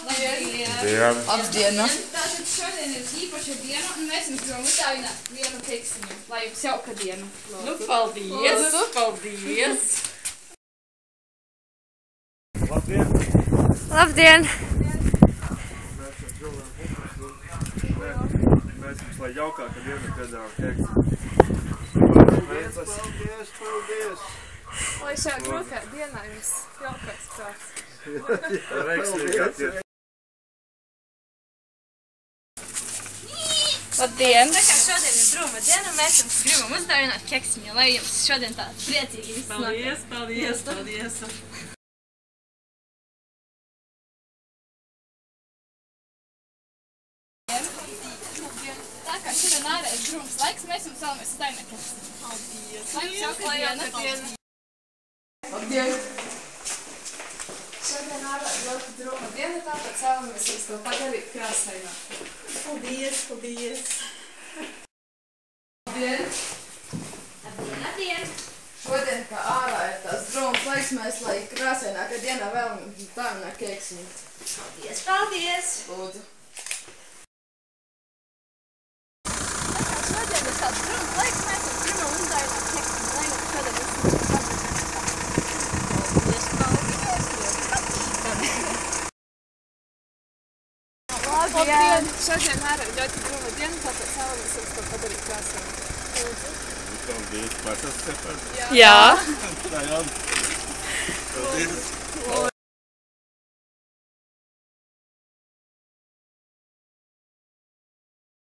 Labdien! Labdiena! Tātad šodien ir īpaša diena, un mēs jums gribam uzdāvināt vienu keksiņu, lai jums jauka diena. Nu, paldies! Paldies! Labdien! Labdien! Mēs jums, lai jaukāka diena, piedāvājam keksiņu. Paldies, paldies! Lai šajā grūtajā dienā jums jaukāks prāts. Veiksmīgāk ir. Labdien! Tā kā šodien ir drūma diena, mēs jums gribam uzdāvināt keksiņu, lai jums šodien tā priecīgi viss nāk. Paldies! Tā kā šodien ārā ir drūms laiks, mēs jums vēlamies uzdāvināt keksiņu. Paldies! Lai jums jauka diena. Labdien! Šodien ārā ir ļoti drūma diena, tāpēc vēlamies jums to padarīt krāsainā. Paldies! Labdien! Labdien! Šodien, kā ārā ir tās drūmas laiks, mēs, lai krāsainākā dienā vēlamies dāvināt keksiņu. Paldies! Lūdzu. Tā kā šodien ir tāds drūms laiks, mēs jums gribam uzdāvināt keksiņu, lai jums šodien viss nāk Labdien! Šodien ārā ir ļoti drūma diena, tāpēc vēlamies jums to padarīt krāsainu. Lūdzu. Paldies! Pats esat cepēt? Jā! Tā jau. Paldies!